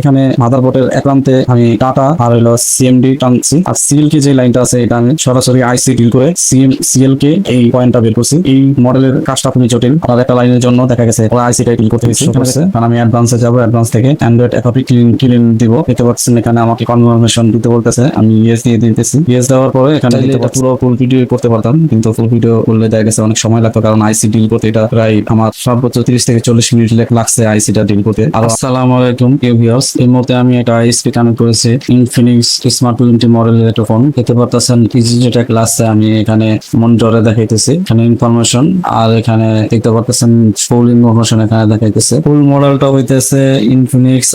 এখানে মাদারবোর্ডের এক প্রান্তে আমি টাটা আর হলো সিএমডি টানছি, আর সিএল কে যে লাইনটা আছে এটা আমি সরাসরি আইসি ডিল করে সিএল কে এই পয়েন্টটা বের করছি। এই মডেলের কাজটা খুবই জটিল, আর একটা লাইনের জন্য দেখা গেছে আইসি টা ডিল করতে হয়েছে। কারণ আমি অ্যাডভান্সে যাবো, অ্যাডভান্স থেকে অ্যান্ড্রয়েড অ্যাপি ক্লিন দিব। দেখতে পাচ্ছেন এখানে আমাকে কনফার্মেশন দিতে বলতেছে, আমি ইয়েস দিয়ে দিতেছি। ইয়েস দেওয়ার পরে এখানে পুরো ফুল ভিডিও করতে পারতাম, কিন্তু ফুল ভিডিও করলে দেখা গেছে অনেক সময় লাগতো, কারণ আইসি ডিল করতে এটা প্রায় আমার সর্বোচ্চ 30 থেকে 40 মিনিট লাগছে আইসি টা ডিল করতে। আর আসসালামু আলাইকুম ভিউয়ার্স, এই মুহূর্তে আমি একটা আইসি কানেক্ট করেছি ইনফিনিক্স স্মার্ট 20 মডেলের একটা ফোন। দেখতে পাচ্ছেন যেটা ক্লাসে আমি এখানে মনিটরে দেখাইতেছি, এখানে ইনফরমেশন, আর এখানে দেখতে পাচ্ছেন ফুল ইনফরমেশন এখানে দেখাইতেছে। ফুল মডেলটা হইতেছে ইনফিনিক্স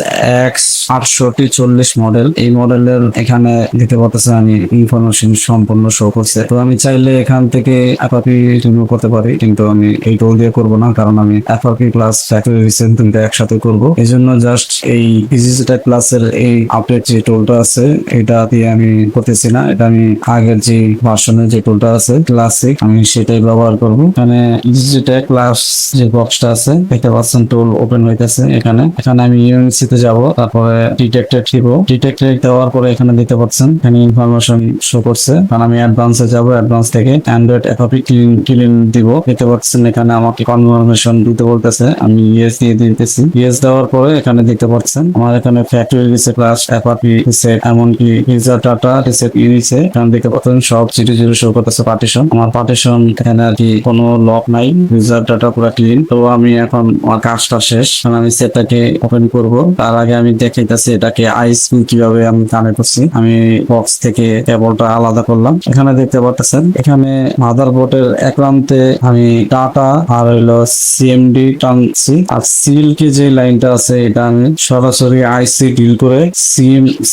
X6840 মডেল। এই মডেলের এখানে দেখতে পাচ্ছেন আমি ইনফরমেশন সম্পূর্ণ শো করছে। তো আমি চাইলে এখান থেকে অ্যাপাপি রিমুভ করতে পারি, কিন্তু আমি এই টোল দিয়ে করবো না, কারণ আমি অ্যাপাপি প্লাস ফ্যাক্টরি রিসেন্ট দুইটা একসাথে করবো। এই জন্য জাস্ট এই ইজিজেটা ক্লাসের এই আপডেট যে টোলটা আছে এটা দিয়ে আমি করতেছি না, এটা আমি আগের যে ভার্সনের যে টোলটা আছে ক্লাসিক, আমি সেটাই ব্যবহার করবো। এখানে ইজিজেটা ক্লাস যে বক্সটা আছে দেখতে পাচ্ছেন টোল ওপেন হইতেছে। এখানে আমি ইউএনসি তে যাবো, তারপরে ডিটেক্টেড দিব। ডিটেক্টেড দেওয়ার পরে এখানে দিতে পাচ্ছেন এখানে ইনফরমেশন শো করছে, কারণ আমি অ্যাডভান্সে যাবো, অ্যাডভান্স থেকে অ্যান্ড্রয়েড অ্যাপি ক্লিন দিব। দেখতে পাচ্ছেন এখানে আমাকে কনফার্মেশন দিতে বলতেছে, আমি ইয়েস দিয়ে দিতেছি। ইয়েস দেওয়ার পরে এখানে দেখতে পাচ্ছেন আমার এখানে factory reset plus Appy reset, এমনকি ইউজার ডাটা রিসেট ইউনিসে এখানে দেখতে পাচ্ছেন সব 0 শো করতেছে। পার্টিশন, আমার পার্টিশন এখানে আর কি কোনো লক নাই, ইউজার ডাটা পুরো ক্লিন। তো আমি এখন আমার কাজটা শেষ, আমি সেটটাকে ওপেন করব। তার আগে আমি দেখাইতেছি এটাকে আইসি কিভাবে আমি কানেক্ট করছি। আমি বক্স থেকে কেবলটা আলাদা করলাম। এখানে দেখতে পাচ্ছেন এখানে মাদারবোর্ডের এক প্রান্তে আমি টাটা আর হলো সিএমডি টানছি, আর সিএল কে যে লাইনটা আছে এটা আমি সরাসরি আইসি ডিল করে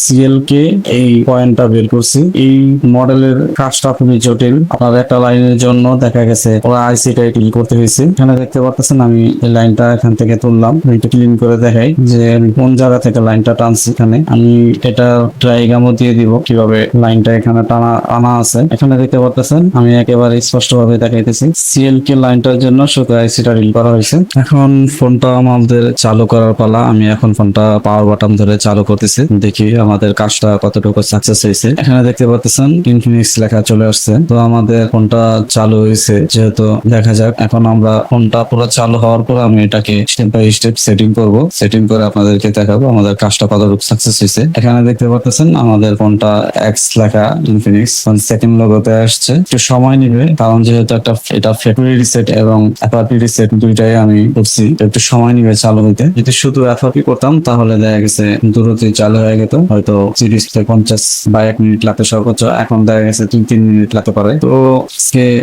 সিএল কে এই পয়েন্টটা বের করছি। এই মডেলের কাজটা খুবই জটিল, আপনার একটা লাইনের জন্য দেখা গেছে ওরা আইসি টা ডিল করতে হয়েছে। এখানে দেখতে পাচ্ছেন আমি এই লাইনটা এখান থেকে তুললাম, এটা ক্লিন করে দেখাই যে আমি কোন জায়গা থেকে লাইনটা টানছি। এখানে আমি এটা ট্রাইগ্রামও দিয়ে দিব কিভাবে লাইনটা এখানে টানা আছে। এখানে দেখতে পাচ্ছেন আমি একেবারে স্পষ্ট ভাবে দেখাইতেছি সিএল কে লাইনটার জন্য শুধু আইসিটা ডিল করা হয়েছে। এখন ফোনটা আমাদের চালু করার পালা। আমি এখন ফোনটা পাওয়ার বাটন ধরে চালু করতেছি, দেখি আমাদের কাজটা কতটুকু সাকসেস হয়েছে। এখানে দেখতে পাচ্ছেন ইনফিনিক্স লেখা চলে আসছে। তো আমাদের ফোনটা চালু হয়েছে, যেহেতু দেখা যাক। এখন আমরা ফোনটা পুরো চালু হওয়ার পর আমি এটাকে স্টেপ বাই স্টেপ সেটিং করব, সেটিং করে আপনাদেরকে দেখাবো আমাদের কাজটা কতটুকু সাকসেস হয়েছে। এখানে দেখতে পাচ্ছেন আমাদের ফোনটা এক্স লেখা ইনফিনিক্স সেকেন্ড লোগোতে আসছে। একটু সময় নিবে, কারণ যেহেতু এটা ফ্যাক্টরি রিসেট এবং অ্যাপি রিসেট দুইটাই আমি করছি, একটু সময় নিবে চালু হইতে। যদি শুধু অ্যাপি করতাম তাহলে দেখা গেছে দ্রুতই চালু হয়ে যেত, হয়তো 30 থেকে 50 বা 1 মিনিট লাগতে সর্বোচ্চ। এখন দেখা গেছে 2-3 মিনিট লাগতে পারে। তো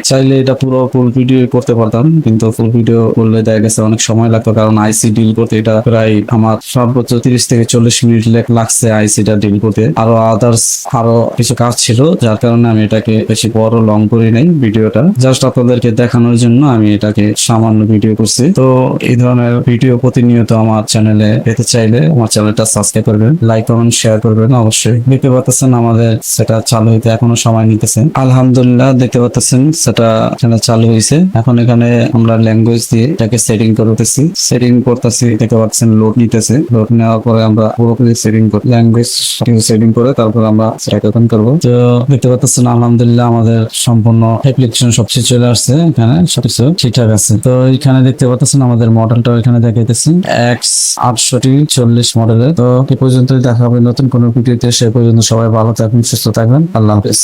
চাইলে এটা পুরো ফুল ভিডিও করতে পারতাম, কিন্তু ফুল ভিডিও করলে দেখা গেছে অনেক সময় লাগতো, কারণ আইসি ডিল করতে এটা প্রায় আমার সর্বোচ্চ 30 থেকে 40 মিনিট লাগছে আইসিটা ডিল করতে। আরো কিছু কাজ ছিল, যার কারণে আমি এটাকে বেশি বড় লং করি নাই ভিডিওটা, জাস্ট আপনাদেরকে দেখানোর জন্য আমি এটাকে সামান্য ভিডিও করছি। তো এই ধরনের ভিডিও প্রতিনিয়ত আমার চ্যানেলে পেতে চাইলে আমার চ্যানেলটা সাবস্ক্রাইব করবেন, লাইক কমেন্ট শেয়ার করবেন অবশ্যই। দেখতে পাচ্ছেন আমাদের সেটা চালু হইতে এখনো সময় নিতেছে। আলহামদুলিল্লাহ দেখতে পাচ্ছেন সেটা এখানে চালু হয়েছে। এখন এখানে আমরা ল্যাঙ্গুয়েজ দিয়ে এটাকে সেটিং করতেছি, দেখতে পাচ্ছেন লোড নিতেছে। লোড নেওয়ার পরে আমরা পুরোপুরি ল্যাঙ্গুয়েজ সেটিং করে তারপর আমরা সেটাকে ওপেন করবো। তো দেখতে পাচ্ছেন আলহামদুলিল্লাহ আমাদের সম্পূর্ণ অ্যাপ্লিকেশন সবকিছু চলে আসছে, এখানে সবকিছু ঠিকঠাক আছে। তো এখানে দেখতে পাচ্ছেন আমাদের মডেলটা এখানে দেখাইতেছি X6840 মডেলের। তো এই পর্যন্তই দেখা হবে নতুন কোনো ভিডিওতে। সে পর্যন্ত সবাই ভালো থাকবেন, সুস্থ থাকবেন। আল্লাহ হাফেজ।